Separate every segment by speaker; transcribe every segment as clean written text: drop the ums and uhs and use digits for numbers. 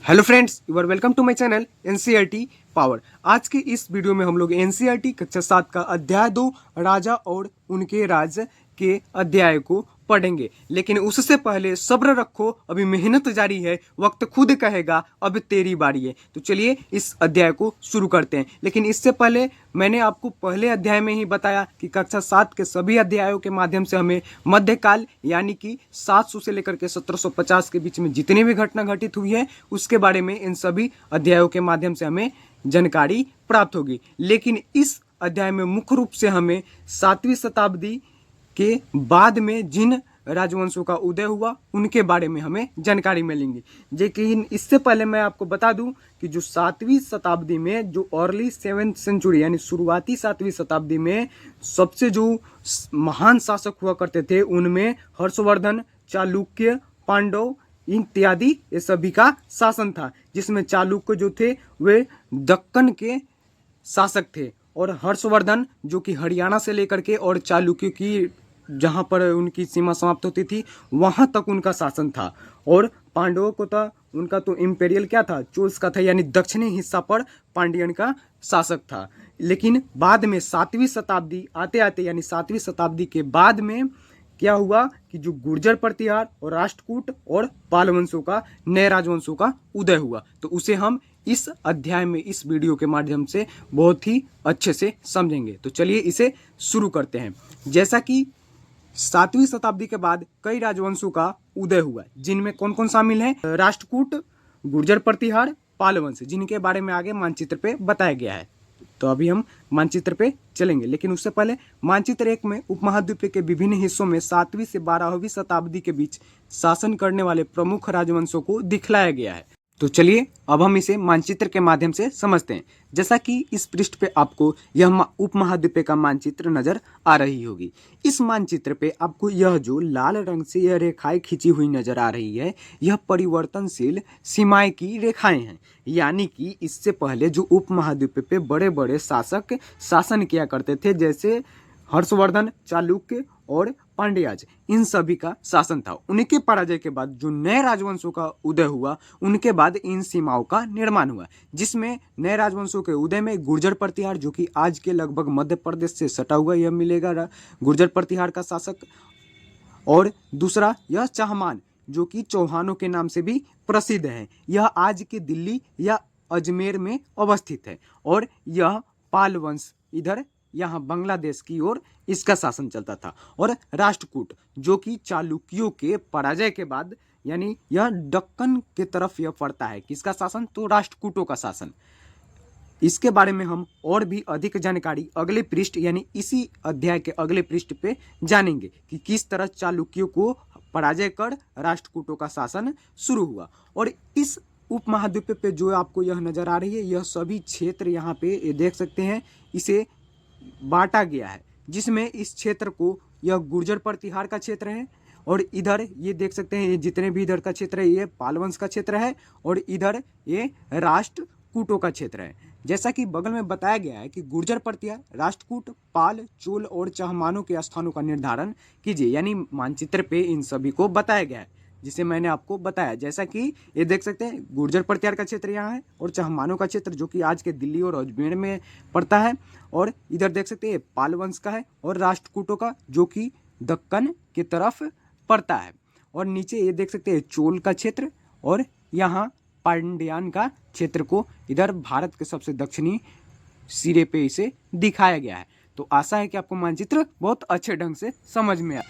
Speaker 1: Hello friends, you are welcome to my channel NCERT power. आज के इस video में हम लोग एनसीईआरटी कक्षा 7 का अध्याय 2 राजा और उनके राज के अध्याय को पढ़ेंगे। लेकिन उससे पहले सब्र रखो, अभी मेहनत जारी है, वक्त खुद कहेगा अब तेरी बारी है। तो चलिए इस अध्याय को शुरू करते हैं। लेकिन इससे पहले मैंने आपको पहले अध्याय में ही बताया कि कक्षा 7 के सभी अध्यायों के माध्यम से हमें मध्यकाल यानी कि 700 से लेकर के 1750 के बीच में जितनी भी घटना घटित हुई है उसके बारे में इन सभी अध्यायों के माध्यम से हमें जानकारी प्राप्त होगी। लेकिन इस अध्याय में मुख्य रूप से हमें 7वीं शताब्दी के बाद में जिन राजवंशों का उदय हुआ उनके बारे में हमें जानकारी मिलेंगी। लेकिन इससे पहले मैं आपको बता दूं कि जो 7वीं शताब्दी में जो अर्ली 7th सेंचुरी यानी शुरुआती 7वीं शताब्दी में सबसे जो महान शासक हुआ करते थे उनमें हर्षवर्धन, चालुक्य, पांडव इत्यादि ये सभी का शासन था। जिसमें चालुक्य जो थे वे दक्कन के शासक थे और हर्षवर्धन जो कि हरियाणा से लेकर के और चालुक्य की जहाँ पर उनकी सीमा समाप्त होती थी वहाँ तक उनका शासन था। और पांडवों को था उनका तो इम्पेरियल क्या था, चोल्स का था, यानी दक्षिणी हिस्सा पर पांडियन का शासक था। लेकिन बाद में 7वीं शताब्दी आते आते यानी 7वीं शताब्दी के बाद में क्या हुआ कि जो गुर्जर प्रतिहार और राष्ट्रकूट और पाल वंशों का नए राजवंशों का उदय हुआ। तो उसे हम इस अध्याय में इस वीडियो के माध्यम से बहुत ही अच्छे से समझेंगे। तो चलिए इसे शुरू करते हैं। जैसा कि 7वीं शताब्दी के बाद कई राजवंशों का उदय हुआ जिनमें कौन कौन शामिल है, राष्ट्रकूट, गुर्जर प्रतिहार, पाल वंश, जिनके बारे में आगे मानचित्र पे बताया गया है। तो अभी हम मानचित्र पे चलेंगे। लेकिन उससे पहले मानचित्र 1 में उपमहाद्वीप के विभिन्न हिस्सों में 7वीं से 12वीं शताब्दी के बीच शासन करने वाले प्रमुख राजवंशों को दिखलाया गया है। तो चलिए अब हम इसे मानचित्र के माध्यम से समझते हैं। जैसा कि इस पृष्ठ पे आपको यह उपमहाद्वीप का मानचित्र नजर आ रही होगी। इस मानचित्र पे आपको यह जो लाल रंग से यह रेखाएं खींची हुई नजर आ रही है यह परिवर्तनशील सीमाएं की रेखाएं हैं। यानी कि इससे पहले जो उपमहाद्वीप पे बड़े बड़े शासक शासन किया करते थे जैसे हर्षवर्धन, चालुक्य और पांड्याज, इन सभी का शासन था। उनके पराजय के बाद जो नए राजवंशों का उदय हुआ उनके बाद इन सीमाओं का निर्माण हुआ। जिसमें नए राजवंशों के उदय में गुर्जर प्रतिहार जो कि आज के लगभग मध्य प्रदेश से सटा हुआ यह मिलेगा गुर्जर प्रतिहार का शासक, और दूसरा यह चाहमान जो कि चौहानों के नाम से भी प्रसिद्ध है। यह आज के दिल्ली या अजमेर में अवस्थित है। और यह पाल वंश इधर यहाँ बांग्लादेश की ओर इसका शासन चलता था। और राष्ट्रकूट जो कि चालुक्यों के पराजय के बाद यानी यह दक्कन के तरफ यह पड़ता है, किसका शासन, तो राष्ट्रकूटों का शासन। इसके बारे में हम और भी अधिक जानकारी अगले पृष्ठ यानी इसी अध्याय के अगले पृष्ठ पे जानेंगे कि किस तरह चालुक्यों को पराजय कर राष्ट्रकूटों का शासन शुरू हुआ। और इस उपमहाद्वीप पे जो आपको यह नजर आ रही है यह सभी क्षेत्र यहाँ पे ये देख सकते हैं इसे बांटा गया है। जिसमें इस क्षेत्र को यह गुर्जर प्रतिहार का क्षेत्र है और इधर ये देख सकते हैं ये जितने भी इधर का क्षेत्र है ये पाल वंश का क्षेत्र है और इधर ये राष्ट्रकूटों का क्षेत्र है। जैसा कि बगल में बताया गया है कि गुर्जर प्रतिहार, राष्ट्रकूट, पाल, चोल और चाहमानों के स्थानों का निर्धारण कीजिए। यानी मानचित्र पे इन सभी को बताया गया है जिसे मैंने आपको बताया। जैसा कि ये देख सकते हैं गुर्जर प्रतिहार का क्षेत्र यहाँ है और चाहमानों का क्षेत्र जो कि आज के दिल्ली और अजमेर में पड़ता है। और इधर देख सकते हैं पाल वंश का है और राष्ट्रकूटों का जो कि दक्कन की तरफ पड़ता है। और नीचे ये देख सकते हैं चोल का क्षेत्र और यहाँ पांड्यान का क्षेत्र को इधर भारत के सबसे दक्षिणी सिरे पे इसे दिखाया गया है। तो आशा है कि आपको मानचित्र बहुत अच्छे ढंग से समझ में आए।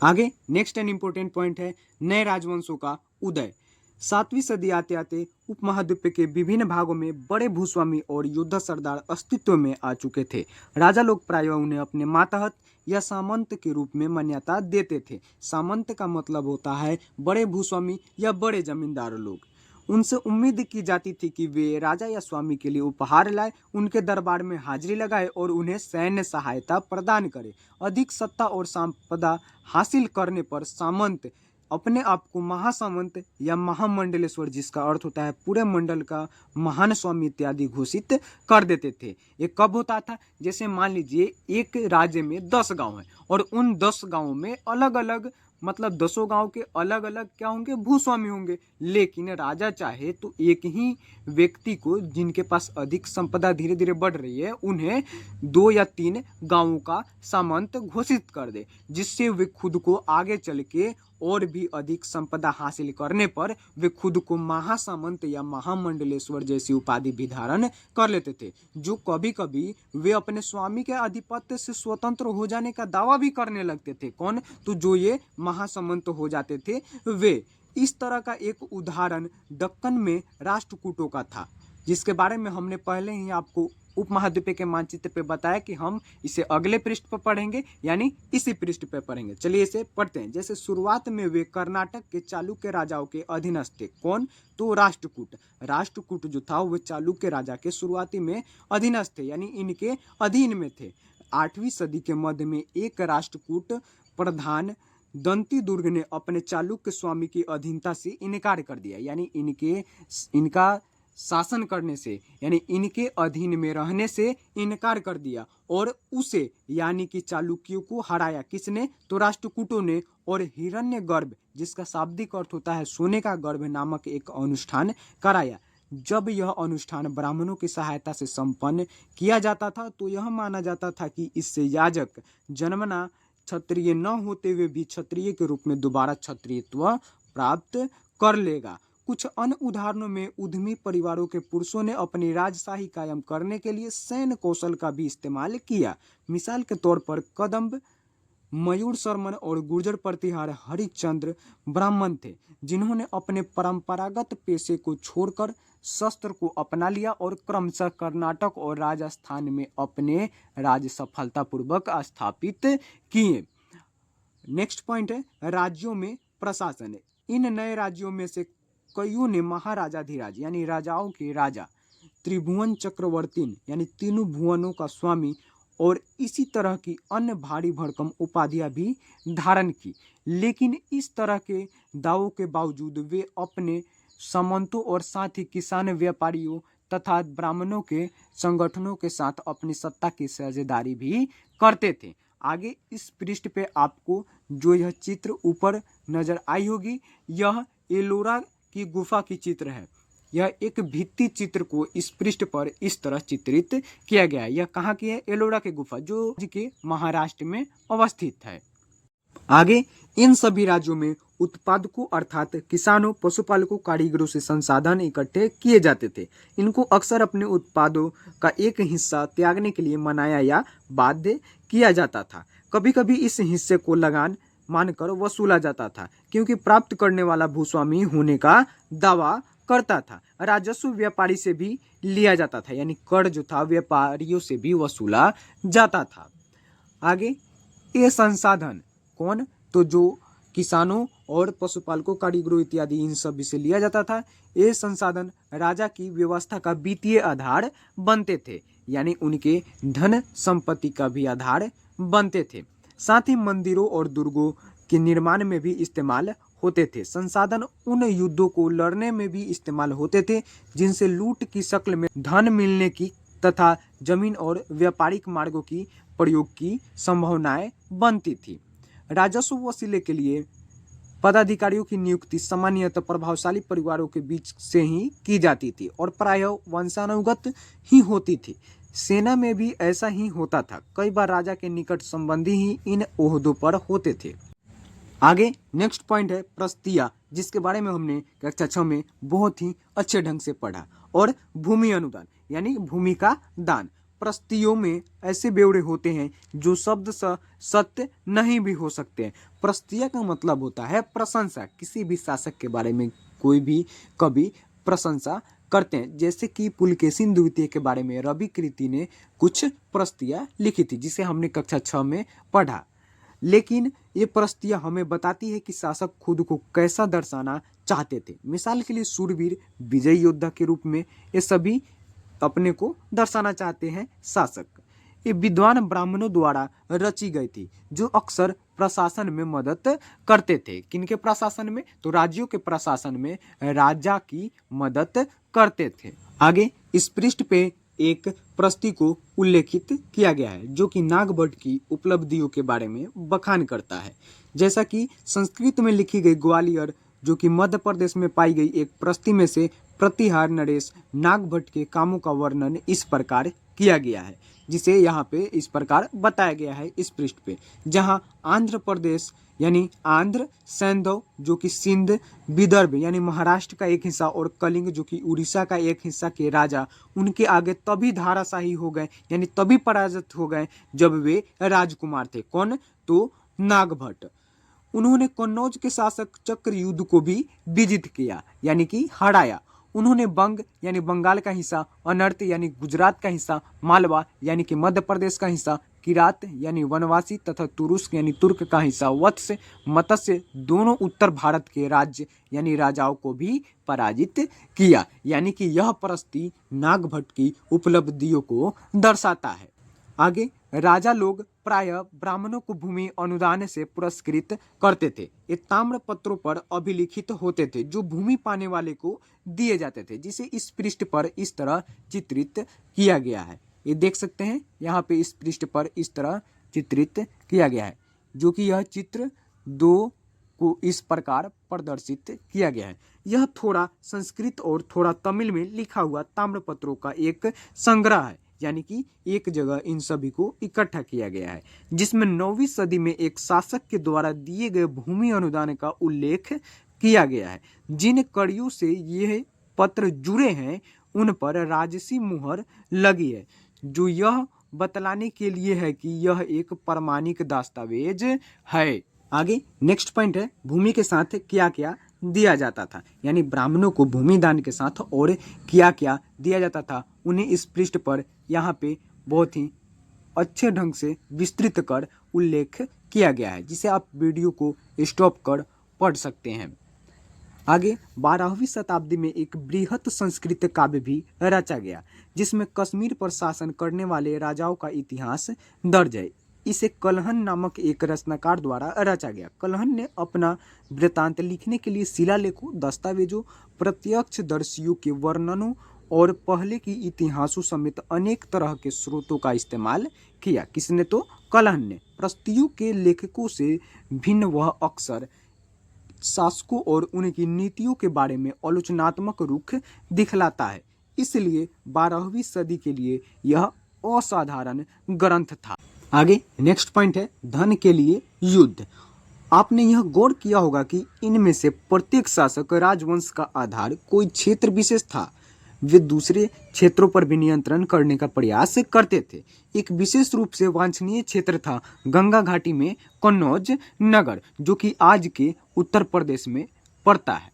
Speaker 1: आगे नेक्स्ट एंड इंपॉर्टेंट पॉइंट है नए राजवंशों का उदय। 7वीं सदी आते आते उपमहाद्वीप के विभिन्न भागों में बड़े भूस्वामी और योद्धा सरदार अस्तित्व में आ चुके थे। राजा लोग प्रायः उन्हें अपने मातहत या सामंत के रूप में मान्यता देते थे। सामंत का मतलब होता है बड़े भूस्वामी या बड़े जमींदार लोग। उनसे उम्मीद की जाती थी कि वे राजा या स्वामी के लिए उपहार लाए, उनके दरबार में हाजिरी लगाए और उन्हें सैन्य सहायता प्रदान करे। अधिक सत्ता और संपदा हासिल करने पर सामंत अपने आप को महासामंत या महामंडलेश्वर, जिसका अर्थ होता है पूरे मंडल का महान स्वामी इत्यादि, घोषित कर देते थे। ये कब होता था, जैसे मान लीजिए एक राज्य में 10 गांव हैं और उन 10 गांवों में अलग अलग मतलब 10 गांव के अलग अलग क्या होंगे, भूस्वामी होंगे। लेकिन राजा चाहे तो एक ही व्यक्ति को, जिनके पास अधिक संपदा धीरे धीरे बढ़ रही है, उन्हें 2 या 3 गांवों का सामंत घोषित कर दे, जिससे वे खुद को आगे चल के और भी अधिक संपदा हासिल करने पर वे खुद को महासामंत या महामंडलेश्वर जैसी उपाधि भी धारण कर लेते थे, जो कभी कभी वे अपने स्वामी के आधिपत्य से स्वतंत्र हो जाने का दावा भी करने लगते थे। कौन? तो जो ये महासामंत हो जाते थे वे। इस तरह का एक उदाहरण दक्कन में राष्ट्रकूटों का था, जिसके बारे में हमने पहले ही आपको उपमहाद्वीपीय के मानचित्र पे बताया कि हम इसे अगले पृष्ठ पर पढ़ेंगे, यानी इसी पृष्ठ पे पढ़ेंगे। चलिए इसे पढ़ते हैं। जैसे शुरुआत में वे कर्नाटक के चालुक्य राजाओं के अधीनस्थ थे। कौन? तो राष्ट्रकूट। राष्ट्रकूट जो था वो चालुक्य राजा के शुरुआती में अधीनस्थ थे, यानी इनके अधीन में थे। 8वीं सदी के मध्य में एक राष्ट्रकूट प्रधान दंती दुर्ग ने अपने चालुक्य स्वामी की अधीनता से इनकार कर दिया, यानी इनका शासन करने से, यानी इनके अधीन में रहने से इनकार कर दिया और उसे, यानी कि चालुक्यों को हराया। किसने? तो राष्ट्रकूटों ने। और हिरण्यगर्भ, जिसका शाब्दिक अर्थ होता है सोने का गर्भ, नामक एक अनुष्ठान कराया। जब यह अनुष्ठान ब्राह्मणों की सहायता से संपन्न किया जाता था तो यह माना जाता था कि इससे याजक जन्मना क्षत्रिय न होते हुए भी क्षत्रिय के रूप में दोबारा क्षत्रियत्व प्राप्त कर लेगा। कुछ अन्य उदाहरणों में उद्यमी परिवारों के पुरुषों ने अपनी राजशाही कायम करने के लिए सैन्य कौशल का भी इस्तेमाल किया। मिसाल के तौर पर कदम्ब मयूर शर्मन और गुर्जर प्रतिहार हरिश्चंद्र ब्राह्मण थे, जिन्होंने अपने परंपरागत पेशे को छोड़कर शस्त्र को अपना लिया और क्रमशः कर्नाटक और राजस्थान में अपने राज्य सफलतापूर्वक स्थापित किए। नेक्स्ट पॉइंट है राज्यों में प्रशासन। इन नए राज्यों में से कईयों ने महाराजाधिराज, यानी राजाओं के राजा, त्रिभुवन चक्रवर्ती, यानी तीनों भुवनों का स्वामी, और इसी तरह की अन्य भारी भरकम उपाधियां भी धारण की। लेकिन इस तरह के दावों के बावजूद वे अपने सामंतों और साथ ही किसान, व्यापारियों तथा ब्राह्मणों के संगठनों के साथ अपनी सत्ता की साझेदारी भी करते थे। आगे इस पृष्ठ पे आपको जो यह चित्र ऊपर नजर आई होगी, यह एलोरा की गुफा की चित्र है। यह एक भित्ति चित्र को इस पृष्ठ पर इस तरह चित्रित किया गया है। यह कहाँ की है? एलोरा की गुफा, जो के महाराष्ट्र में अवस्थित है। आगे इन सभी राज्यों में उत्पादकों अर्थात किसानों, पशुपालकों, कारीगरों से संसाधन इकट्ठे किए जाते थे। इनको अक्सर अपने उत्पादों का एक हिस्सा त्यागने के लिए मनाया या बाध्य किया जाता था। कभी कभी इस हिस्से को लगान मानकर वसूला जाता था, क्योंकि प्राप्त करने वाला भूस्वामी होने का दावा करता था। राजस्व व्यापारी से भी लिया जाता था, यानी कर जो था व्यापारियों से भी वसूला जाता था। आगे ये संसाधन कौन? तो जो किसानों और पशुपालकों, कारीगरों इत्यादि इन सब से लिया जाता था। ये संसाधन राजा की व्यवस्था का वित्तीय आधार बनते थे, यानी उनके धन संपत्ति का भी आधार बनते थे। साथ ही मंदिरों और दुर्गों के निर्माण में भी इस्तेमाल होते थे। संसाधन उन युद्धों को लड़ने में भी इस्तेमाल होते थे जिनसे लूट की शक्ल में धन मिलने की तथा जमीन और व्यापारिक मार्गों की प्रयोग की संभावनाएं बनती थी। राजस्व वसूले के लिए पदाधिकारियों की नियुक्ति सामान्यतः प्रभावशाली परिवारों के बीच से ही की जाती थी और प्रायः वंशानुगत ही होती थी। सेना में भी ऐसा ही होता था। कई बार राजा के निकट संबंधी ही इन ओहदों पर होते थे। आगे नेक्स्ट पॉइंट है प्रस्तिया, जिसके बारे में हमने कक्षा 6 में बहुत ही अच्छे ढंग से पढ़ा। और भूमि अनुदान, यानी भूमि का दान। प्रस्तियों में ऐसे ब्यौरे होते हैं जो शब्द से सत्य नहीं भी हो सकते हैं। प्रस्तिया का मतलब होता है प्रशंसा। किसी भी शासक के बारे में कोई भी कभी प्रशंसा करते हैं। जैसे कि पुलकेशिन द्वितीय के बारे में रवि कृति ने कुछ प्रस्तियां लिखी थी, जिसे हमने कक्षा 6 में पढ़ा। लेकिन ये प्रस्तियां हमें बताती है कि शासक खुद को कैसा दर्शाना चाहते थे। मिसाल के लिए शूरवीर, विजय योद्धा के रूप में ये सभी अपने को दर्शाना चाहते हैं शासक। ये विद्वान ब्राह्मणों द्वारा रची गई थी, जो अक्सर प्रशासन में मदद करते थे। किनके प्रशासन में? तो राज्यों के प्रशासन में राजा की मदद करते थे। आगे इस पृष्ठ पे एक प्रस्ती को उल्लेखित किया गया है जो कि नागभट्ट की उपलब्धियों के बारे में बखान करता है। जैसा कि संस्कृत में लिखी गई ग्वालियर जो कि मध्य प्रदेश में पाई गई एक प्रस्ती में से प्रतिहार नरेश नागभट्ट के कामों का वर्णन इस प्रकार किया गया है, जिसे यहाँ पे इस प्रकार बताया गया है इस पृष्ठ पे। जहाँ आंध्र प्रदेश यानी आंध्र सैंधव जो कि सिंध विदर्भ यानी महाराष्ट्र का एक हिस्सा और कलिंग जो कि उड़ीसा का एक हिस्सा के राजा उनके आगे तभी धाराशाही हो गए यानी तभी पराजित हो गए जब वे राजकुमार थे। कौन? तो नागभट्ट। उन्होंने कन्नौज के शासक चक्रयुद्ध को भी विजित किया यानी कि हराया। उन्होंने बंग यानी बंगाल का हिस्सा, अनर्त यानी गुजरात का हिस्सा, मालवा यानी कि मध्य प्रदेश का हिस्सा, किरात यानी वनवासी तथा तुरुस्क यानी तुर्क का हिस्सा, वत्स मत्स्य दोनों उत्तर भारत के राज्य यानी राजाओं को भी पराजित किया। यानी कि यह प्रस्ती नागभट्ट की उपलब्धियों को दर्शाता है। आगे, राजा लोग प्रायः ब्राह्मणों को भूमि अनुदान से पुरस्कृत करते थे। ये ताम्र पत्रों पर अभिलिखित होते थे जो भूमि पाने वाले को दिए जाते थे, जिसे इस पृष्ठ पर इस तरह चित्रित किया गया है। ये देख सकते हैं यहाँ पे इस पृष्ठ पर इस तरह चित्रित किया गया है, जो कि यह चित्र 2 को इस प्रकार प्रदर्शित किया गया है। यह थोड़ा संस्कृत और थोड़ा तमिल में लिखा हुआ ताम्रपत्रों का एक संग्रह है, यानी कि एक जगह इन सभी को इकट्ठा किया गया है, जिसमें 9वीं सदी में एक शासक के द्वारा दिए गए भूमि अनुदान का उल्लेख किया गया है। जिन कड़ियों से यह पत्र जुड़े हैं उन पर राजसी मुहर लगी है, जो यह बतलाने के लिए है कि यह एक प्रमाणिक दस्तावेज है। आगे नेक्स्ट पॉइंट है, भूमि के साथ क्या क्या दिया जाता था, यानी ब्राह्मणों को भूमि दान के साथ और क्या क्या दिया जाता था, उन्हें इस पृष्ठ पर यहाँ पे बहुत ही अच्छे ढंग से विस्तृत कर उल्लेख किया गया है, जिसे आप वीडियो को स्टॉप कर पढ़ सकते हैं। आगे 12वीं शताब्दी में एक बृहत संस्कृत काव्य भी रचा गया, जिसमें कश्मीर पर शासन करने वाले राजाओं का इतिहास दर्ज है। इसे कलहन नामक एक रचनाकार द्वारा रचा गया। कलहन ने अपना वृत्तांत लिखने के लिए शिलालेखों, दस्तावेजों, प्रत्यक्षदर्शियों के वर्णनों और पहले की इतिहासों समेत अनेक तरह के स्रोतों का इस्तेमाल किया। किसने? तो कलहन ने। प्रस्तियों के लेखकों से भिन्न वह अक्सर शासकों और उनकी नीतियों के बारे में आलोचनात्मक रुख दिखलाता है, इसलिए 12वीं सदी के लिए यह असाधारण ग्रंथ था। आगे नेक्स्ट पॉइंट है, धन के लिए युद्ध। आपने यह गौर किया होगा कि इनमें से प्रत्येक शासक राजवंश का आधार कोई क्षेत्र विशेष था। वे दूसरे क्षेत्रों पर भी नियंत्रण करने का प्रयास करते थे। एक विशेष रूप से वांछनीय क्षेत्र था गंगा घाटी में कन्नौज नगर, जो कि आज के उत्तर प्रदेश में पड़ता है।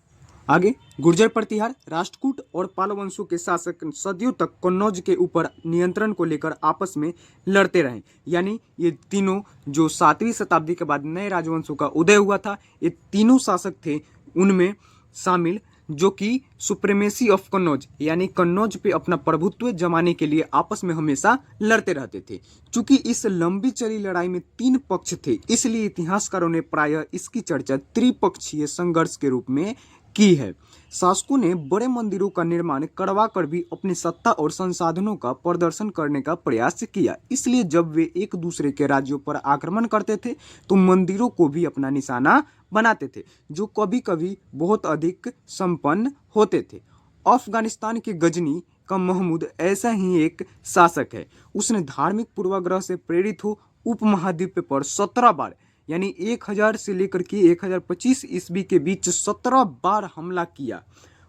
Speaker 1: आगे गुर्जर प्रतिहार, राष्ट्रकूट और पाल वंशों के शासक सदियों तक कन्नौज के ऊपर नियंत्रण को लेकर आपस में लड़ते रहे। यानी ये तीनों जो 7वीं शताब्दी के बाद नए राजवंशों का उदय हुआ था, ये तीनों शासक थे उनमें शामिल, जो कि सुप्रीमेसी ऑफ कन्नौज यानी कन्नौज पे अपना प्रभुत्व जमाने के लिए आपस में हमेशा लड़ते रहते थे। चूंकि इस लंबी चली लड़ाई में 3 पक्ष थे, इसलिए इतिहासकारों ने प्रायः इसकी चर्चा त्रिपक्षीय संघर्ष के रूप में की है। शासकों ने बड़े मंदिरों का निर्माण करवा कर भी अपनी सत्ता और संसाधनों का प्रदर्शन करने का प्रयास किया, इसलिए जब वे एक दूसरे के राज्यों पर आक्रमण करते थे तो मंदिरों को भी अपना निशाना बनाते थे, जो कभी कभी बहुत अधिक संपन्न होते थे। अफगानिस्तान के गजनी का महमूद ऐसा ही एक शासक है। उसने धार्मिक पूर्वाग्रह से प्रेरित हो उपमहाद्वीप पर 17 बार यानी 1000 से लेकर के 1025 ईस्वी के बीच 17 बार हमला किया।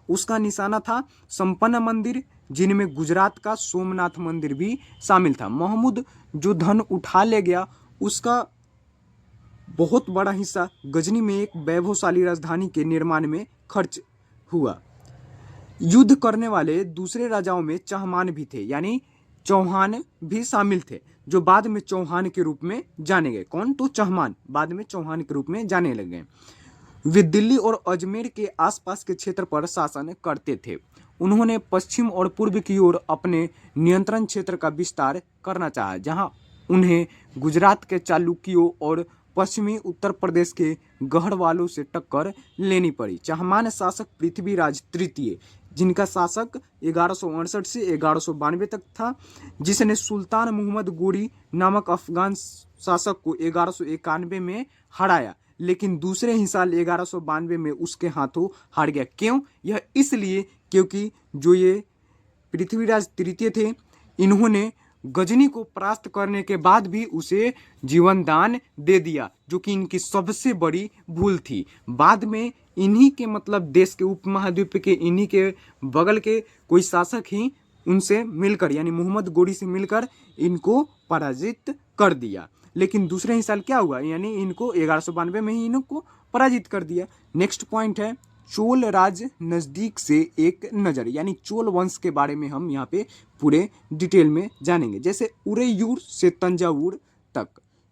Speaker 1: उसका निशाना था संपन्न मंदिर, जिनमें गुजरात का सोमनाथ मंदिर भी शामिल था। महमूद जो धन उठा ले गया, उसका बहुत बड़ा हिस्सा गजनी में एक वैभवशाली राजधानी के निर्माण में खर्च हुआ। युद्ध करने वाले दूसरे राजाओं में चहमान भी थे, यानी चौहान भी शामिल थे, जो बाद में चौहान के रूप में जाने गए। कौन? तो चहमान बाद में चौहान के रूप में जाने लगे। वे दिल्ली और अजमेर के आसपास के क्षेत्र पर शासन करते थे। उन्होंने पश्चिम और पूर्व की ओर अपने नियंत्रण क्षेत्र का विस्तार करना चाहा, जहां उन्हें गुजरात के चालुक्यों और पश्चिमी उत्तर प्रदेश के गढ़वालों से टक्कर लेनी पड़ी। चहमान शासक पृथ्वीराज तृतीय जिनका शासक 1168 से 1192 तक था, जिसने सुल्तान मोहम्मद गोरी नामक अफगान शासक को 1191 में हराया, लेकिन दूसरे ही साल 1192 में उसके हाथों हार गया। क्यों? यह इसलिए क्योंकि जो ये पृथ्वीराज तृतीय थे, इन्होंने गजनी को परास्त करने के बाद भी उसे जीवन दान दे दिया, जो कि इनकी सबसे बड़ी भूल थी। बाद में इन्हीं के मतलब देश के उपमहाद्वीप के इन्हीं के बगल के कोई शासक ही उनसे मिलकर यानी मोहम्मद गोरी से मिलकर इनको पराजित कर दिया। लेकिन दूसरे ही साल क्या हुआ, यानी इनको 1192 में ही इनको पराजित कर दिया। नेक्स्ट पॉइंट है चोल राज नजदीक से एक नज़र, यानी चोल वंश के बारे में हम यहाँ पे पूरे डिटेल में जानेंगे। जैसे उरेयूर से तंजावुर तक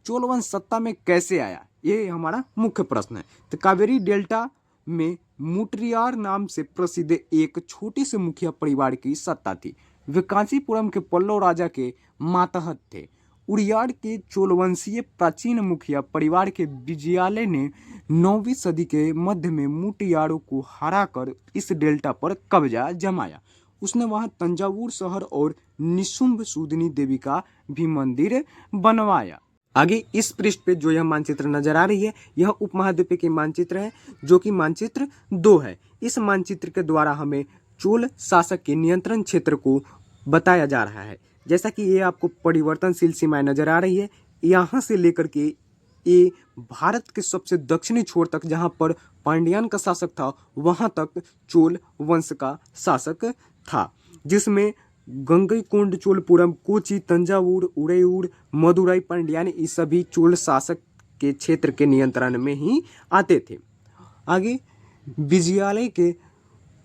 Speaker 1: चोल वंश सत्ता में कैसे आया, ये हमारा मुख्य प्रश्न है। तो कावेरी डेल्टा में मुट्रियार नाम से प्रसिद्ध एक छोटे से मुखिया परिवार की सत्ता थी। वे कांचीपुरम के पल्लव राजा के मातहत थे। उड़ियार के चोलवंशीय प्राचीन मुखिया परिवार के विजयालय ने 9वीं सदी के मध्य में मुटियारों को हराकर इस डेल्टा पर कब्जा जमाया। उसने वहां तंजावुर शहर और निशुंभ सूदनी देवी का भी मंदिर बनवाया। आगे इस पृष्ठ पे जो यह मानचित्र नजर आ रही है, यह उपमहाद्वीप के मानचित्र है, जो कि मानचित्र 2 है। इस मानचित्र के द्वारा हमें चोल शासक के नियंत्रण क्षेत्र को बताया जा रहा है। जैसा कि ये आपको परिवर्तनशील सीमाएं नजर आ रही है, यहाँ से लेकर के ये भारत के सबसे दक्षिणी छोर तक जहाँ पर पांड्यान का शासक था, वहाँ तक चोल वंश का शासक था, जिसमें गंगईकोंड चोलपुरम, कोची, तंजावुर, उरेयूर, मदुरई, पांड्यान ये सभी चोल शासक के क्षेत्र के नियंत्रण में ही आते थे। आगे विजयालय के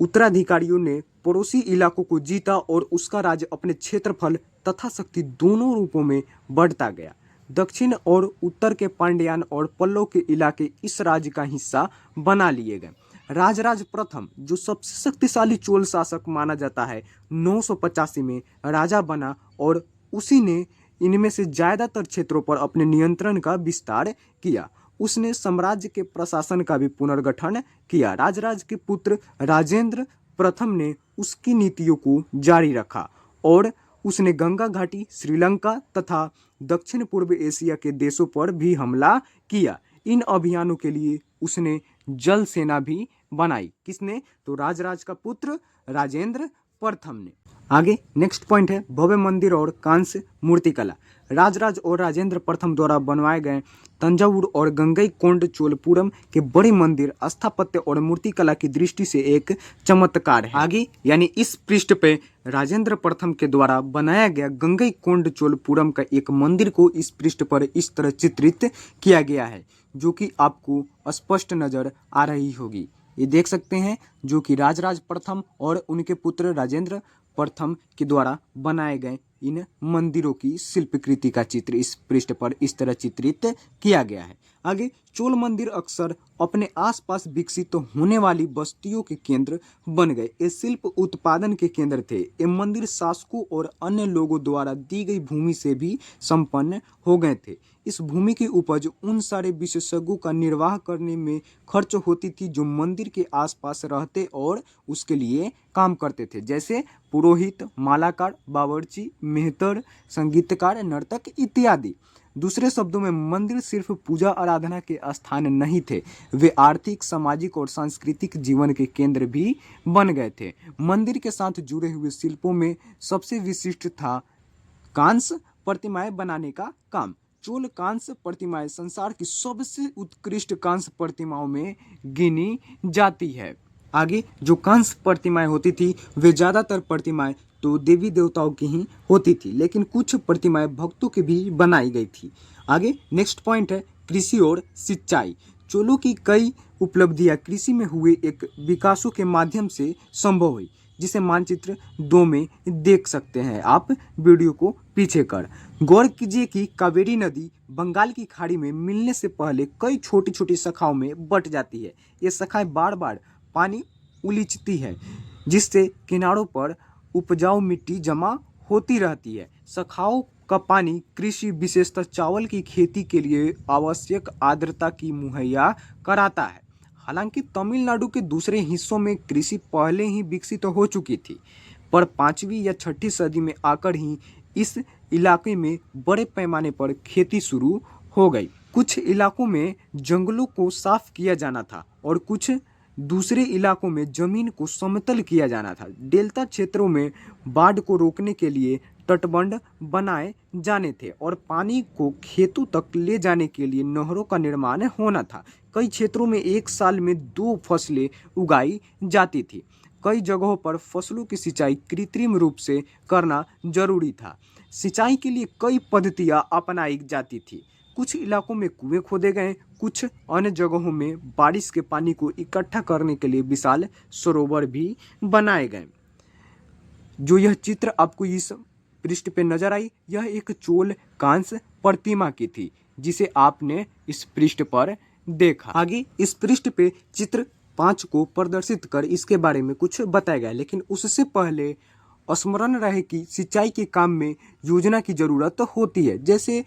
Speaker 1: उत्तराधिकारियों ने पड़ोसी इलाकों को जीता और उसका राज्य अपने क्षेत्रफल तथा शक्ति दोनों रूपों में बढ़ता गया। दक्षिण और उत्तर के पांड्यान और पल्लव के इलाके इस राज्य का हिस्सा बना लिए गए। राजराज प्रथम, जो सबसे शक्तिशाली चोल शासक माना जाता है, 985 में राजा बना और उसी ने इनमें से ज्यादातर क्षेत्रों पर अपने नियंत्रण का विस्तार किया। उसने साम्राज्य के प्रशासन का भी पुनर्गठन किया। राजराज के पुत्र राजेंद्र प्रथम ने उसकी नीतियों को जारी रखा और उसने गंगा घाटी, श्रीलंका तथा दक्षिण पूर्व एशिया के देशों पर भी हमला किया। इन अभियानों के लिए उसने जल सेना भी बनाई। किसने? तो राजराज का पुत्र राजेंद्र प्रथम ने। आगे नेक्स्ट पॉइंट है भव्य मंदिर और कांस्य मूर्तिकला। राजराज और राजेंद्र प्रथम द्वारा बनवाए गए तंजावुर और गंगईकोंड चोलपुरम के बड़े मंदिर स्थापत्य और मूर्तिकला की दृष्टि से एक चमत्कार है। आगे यानी इस पृष्ठ पे राजेंद्र प्रथम के द्वारा बनाया गया गंगईकोंड चोलपुरम का एक मंदिर को इस पृष्ठ पर इस तरह चित्रित किया गया है, जो कि आपको स्पष्ट नजर आ रही होगी। ये देख सकते हैं, जो कि राजराज प्रथम और उनके पुत्र राजेंद्र प्रथम के द्वारा बनाए गए इन मंदिरों की शिल्पकृति का चित्र इस पृष्ठ पर इस तरह चित्रित किया गया है। आगे चोल मंदिर अक्सर अपने आसपास विकसित होने वाली बस्तियों के केंद्र बन गए। ये शिल्प उत्पादन के केंद्र थे। ये मंदिर शासकों और अन्य लोगों द्वारा दी गई भूमि से भी संपन्न हो गए थे। इस भूमि की उपज उन सारे विशेषज्ञों का निर्वाह करने में खर्च होती थी जो मंदिर के आसपास रहते और उसके लिए काम करते थे, जैसे पुरोहित, मालाकार, बावर्ची, मेहतर, संगीतकार, नर्तक इत्यादि। दूसरे शब्दों में मंदिर सिर्फ पूजा आराधना के स्थान नहीं थे, वे आर्थिक, सामाजिक और सांस्कृतिक जीवन के केंद्र भी बन गए थे। मंदिर के साथ जुड़े हुए शिल्पों में सबसे विशिष्ट था कांस्य प्रतिमाएं बनाने का काम। चोल कांस्य प्रतिमाएं संसार की सबसे उत्कृष्ट कांस्य प्रतिमाओं में गिनी जाती है। आगे जो कांस्य प्रतिमाएं होती थी, वे ज्यादातर प्रतिमाएं तो देवी देवताओं की ही होती थी, लेकिन कुछ प्रतिमाएं भक्तों की भी बनाई गई थी। आगे नेक्स्ट पॉइंट है कृषि और सिंचाई। चोलों की कई उपलब्धियां कृषि में हुए एक विकासों के माध्यम से संभव हुई, जिसे मानचित्र 2 में देख सकते हैं आप वीडियो को पीछे कर। गौर कीजिए कि कावेरी नदी बंगाल की खाड़ी में मिलने से पहले कई छोटी छोटी शाखाओं में बट जाती है। ये शाखाएं बार बार पानी उलीचती है, जिससे किनारों पर उपजाऊ मिट्टी जमा होती रहती है। शाखाओं का पानी कृषि, विशेषतः चावल की खेती के लिए आवश्यक आर्द्रता की मुहैया कराता है। हालांकि तमिलनाडु के दूसरे हिस्सों में कृषि पहले ही विकसित हो चुकी थी, पर 5वीं या 6ठी सदी में आकर ही इस इलाके में बड़े पैमाने पर खेती शुरू हो गई। कुछ इलाकों में जंगलों को साफ किया जाना था और कुछ दूसरे इलाकों में जमीन को समतल किया जाना था। डेल्टा क्षेत्रों में बाढ़ को रोकने के लिए तटबंध बनाए जाने थे और पानी को खेतों तक ले जाने के लिए नहरों का निर्माण होना था। कई क्षेत्रों में एक साल में 2 फसलें उगाई जाती थी। कई जगहों पर फसलों की सिंचाई कृत्रिम रूप से करना जरूरी था। सिंचाई के लिए कई पद्धतियां अपनाई जाती थी। कुछ इलाकों में कुएं खोदे गए, कुछ अन्य जगहों में बारिश के पानी को इकट्ठा करने के लिए विशाल सरोवर भी बनाए गए। जो यह चित्र आपको इस पृष्ठ पे नजर आई, यह एक चोल कांस्य प्रतिमा की थी, जिसे आपने इस पृष्ठ पर देखा। आगे इस पृष्ठ पे चित्र 5 को प्रदर्शित कर इसके बारे में कुछ बताया गया, लेकिन उससे पहले स्मरण रहे कि सिंचाई के काम में योजना की जरूरत होती है, जैसे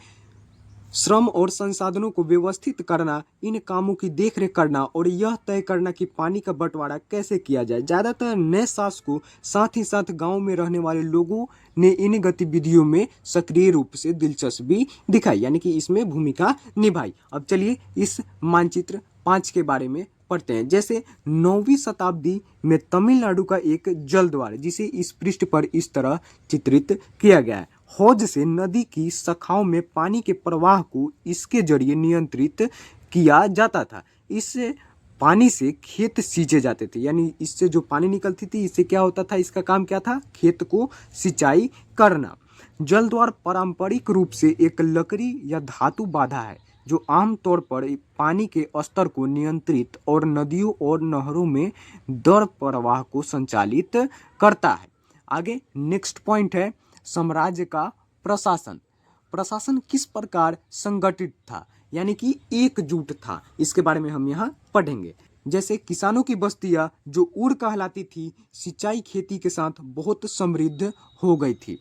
Speaker 1: श्रम और संसाधनों को व्यवस्थित करना, इन कामों की देखरेख करना और यह तय करना कि पानी का बंटवारा कैसे किया जाए। ज़्यादातर नए शासकों साथ ही साथ गांव में रहने वाले लोगों ने इन गतिविधियों में सक्रिय रूप से दिलचस्पी दिखाई, यानी कि इसमें भूमिका निभाई। अब चलिए इस मानचित्र 5 के बारे में पढ़ते हैं। जैसे 9वीं शताब्दी में तमिलनाडु का एक जलद्वार, जिसे इस पृष्ठ पर इस तरह चित्रित किया गया है। हौज से नदी की शाखाओं में पानी के प्रवाह को इसके जरिए नियंत्रित किया जाता था। इससे पानी से खेत सींचे जाते थे, यानी इससे जो पानी निकलती थी, इससे क्या होता था, इसका काम क्या था, खेत को सिंचाई करना। जलद्वार पारंपरिक रूप से एक लकड़ी या धातु बाधा है, जो आमतौर पर पानी के स्तर को नियंत्रित और नदियों और नहरों में दर प्रवाह को संचालित करता है। आगे नेक्स्ट पॉइंट है साम्राज्य का प्रशासन। प्रशासन किस प्रकार संगठित था, यानी कि एकजुट था, इसके बारे में हम यहाँ पढ़ेंगे। जैसे किसानों की बस्तियां जो उड़ कहलाती थी, सिंचाई खेती के साथ बहुत समृद्ध हो गई थी।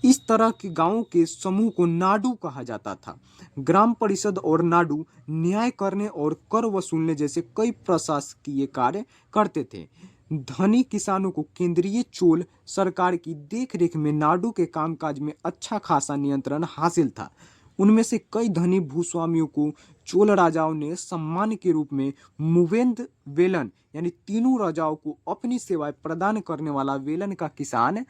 Speaker 1: इस तरह के गांवों के समूह को नाडु कहा जाता था। ग्राम परिषद और नाडु न्याय करने और कर वसूलने जैसे कई प्रशासकीय कार्य करते थे। धनी किसानों को केंद्रीय चोल सरकार की देखरेख में नाडु के कामकाज में अच्छा खासा नियंत्रण हासिल था। उनमें से कई धनी भूस्वामियों को चोल राजाओं ने सम्मान के रूप में मुवेंद वेलन, यानी तीनों राजाओं को अपनी सेवाएं प्रदान करने वाला वेलन का किसान,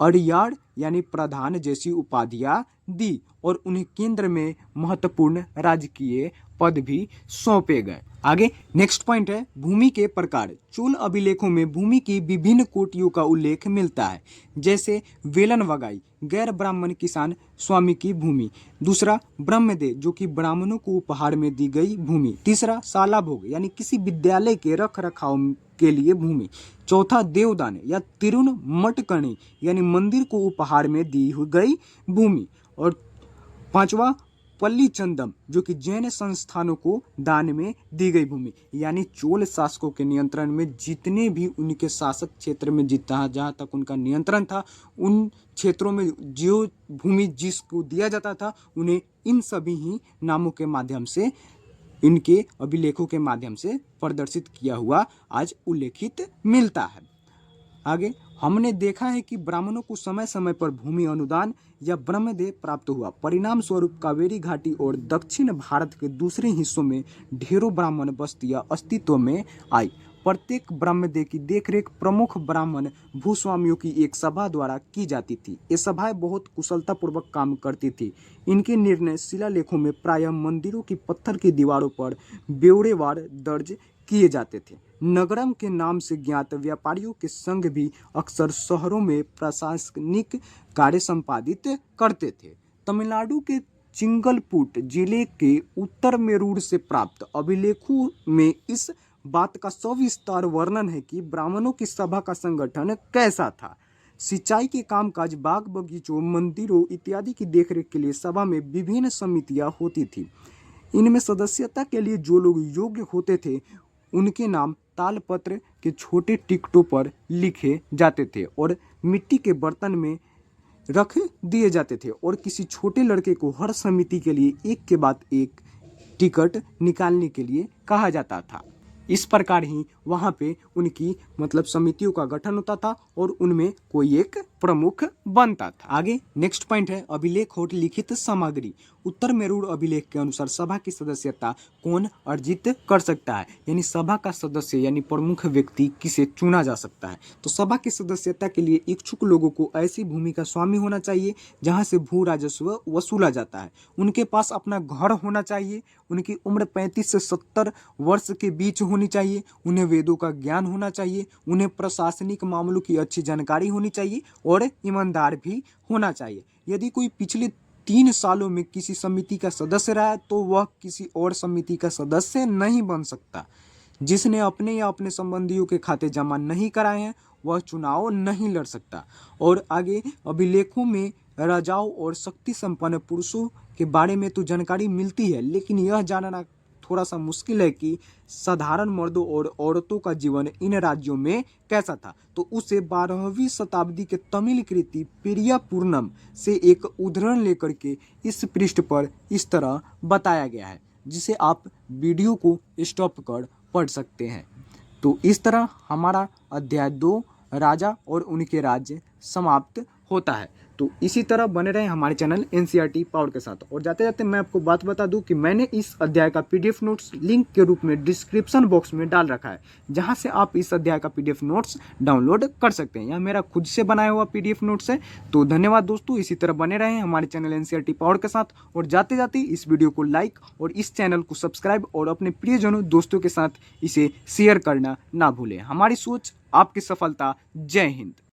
Speaker 1: अड़ियार यानी प्रधान जैसी उपाधियां दी और उन्हें केंद्र में महत्वपूर्ण राजकीय पद भी सौंपे गए। आगे नेक्स्ट पॉइंट है भूमि के प्रकार। चोल अभिलेखों में भूमि की विभिन्न कोटियों का उल्लेख मिलता है, जैसे वेलन वगाई, गैर ब्राह्मण किसान स्वामी की भूमि। दूसरा ब्रह्मदे, जो कि ब्राह्मणों को उपहार में दी गई भूमि। तीसरा साला भोग, यानी किसी विद्यालय के रख रखाव के लिए भूमि। चौथा देवदान या तिरुन मटकणी, यानी मंदिर को उपहार में दी गई भूमि। और पांचवा पल्ली चंदम, जो कि जैन संस्थानों को दान में दी गई भूमि। यानी चोल शासकों के नियंत्रण में जितने भी उनके शासक क्षेत्र में जहाँ तक उनका नियंत्रण था, उन क्षेत्रों में जो भूमि जिसको दिया जाता था, उन्हें इन सभी ही नामों के माध्यम से, इनके अभिलेखों के माध्यम से प्रदर्शित किया हुआ आज उल्लेखित मिलता है। आगे हमने देखा है कि ब्राह्मणों को समय समय पर भूमि अनुदान या ब्रह्मदेय प्राप्त हुआ। परिणाम स्वरूप कावेरी घाटी और दक्षिण भारत के दूसरे हिस्सों में ढेरों ब्राह्मण बस्तियां अस्तित्व में आई। प्रत्येक ब्रह्मदेय की देखरेख प्रमुख ब्राह्मण भूस्वामियों की एक सभा द्वारा की जाती थी। ये सभाएं बहुत कुशलतापूर्वक काम करती थी। इनके निर्णय शिलालेखों में प्रायः मंदिरों की पत्थर की दीवारों पर ब्यौरेवार दर्ज किए जाते थे। नगरम के नाम से ज्ञात व्यापारियों के संघ भी अक्सर शहरों में प्रशासनिक कार्य संपादित करते थे। तमिलनाडु के चिंगलपुट जिले के उत्तर मेरूर से प्राप्त अभिलेखों में इस बात का सविस्तार वर्णन है कि ब्राह्मणों की सभा का संगठन कैसा था। सिंचाई के कामकाज, बाग बगीचों, मंदिरों इत्यादि की देखरेख के लिए सभा में विभिन्न समितियां होती थी। इनमें सदस्यता के लिए जो लोग योग्य होते थे, उनके नाम तालपत्र के छोटे टिकटों पर लिखे जाते थे और मिट्टी के बर्तन में रख दिए जाते थे, और किसी छोटे लड़के को हर समिति के लिए एक के बाद एक टिकट निकालने के लिए कहा जाता था। इस प्रकार ही वहाँ पे उनकी मतलब समितियों का गठन होता था और उनमें कोई एक प्रमुख बनता था। आगे नेक्स्ट पॉइंट है अभिलेख और लिखित सामग्री। उत्तर मेरूर अभिलेख के अनुसार सभा की सदस्यता कौन अर्जित कर सकता है, यानी सभा का सदस्य यानी प्रमुख व्यक्ति किसे चुना जा सकता है। तो सभा की सदस्यता के लिए इच्छुक लोगों को ऐसी भूमि का स्वामी होना चाहिए जहाँ से भू राजस्व वसूला जाता है, उनके पास अपना घर होना चाहिए, उनकी उम्र 35 से 70 वर्ष के बीच होनी चाहिए, उन्हें वेदों का ज्ञान होना चाहिए, उन्हें प्रशासनिक मामलों की अच्छी जानकारी होनी चाहिए और ईमानदार भी होना चाहिए। यदि कोई पिछले 3 सालों में किसी समिति का सदस्य रहा है तो वह किसी और समिति का सदस्य नहीं बन सकता। जिसने अपने या अपने संबंधियों के खाते जमा नहीं कराए हैं वह चुनाव नहीं लड़ सकता। और आगे अभिलेखों में राजाओं और शक्ति संपन्न पुरुषों के बारे में तो जानकारी मिलती है, लेकिन यह जानना थोड़ा सा मुश्किल है कि साधारण मर्दों और औरतों का जीवन इन राज्यों में कैसा था। तो उसे 12वीं शताब्दी के तमिल कृति पेरिया पूर्णम से एक उदाहरण लेकर के इस पृष्ठ पर इस तरह बताया गया है, जिसे आप वीडियो को स्टॉप कर पढ़ सकते हैं। तो इस तरह हमारा अध्याय 2 राजा और उनके राज्य समाप्त होता है। तो इसी तरह बने रहें हमारे चैनल एनसीईआरटी पावर के साथ। और जाते जाते मैं आपको बात बता दूं कि मैंने इस अध्याय का पीडीएफ नोट्स लिंक के रूप में डिस्क्रिप्शन बॉक्स में डाल रखा है, जहां से आप इस अध्याय का पीडीएफ नोट्स डाउनलोड कर सकते हैं। यह मेरा खुद से बनाया हुआ पीडीएफ नोट्स है। तो धन्यवाद दोस्तों, इसी तरह बने रहें हमारे चैनल एनसीईआरटी पावर के साथ। और जाते जाते इस वीडियो को लाइक और इस चैनल को सब्सक्राइब और अपने प्रियजनों दोस्तों के साथ इसे शेयर करना ना भूलें। हमारी सोच आपकी सफलता। जय हिंद।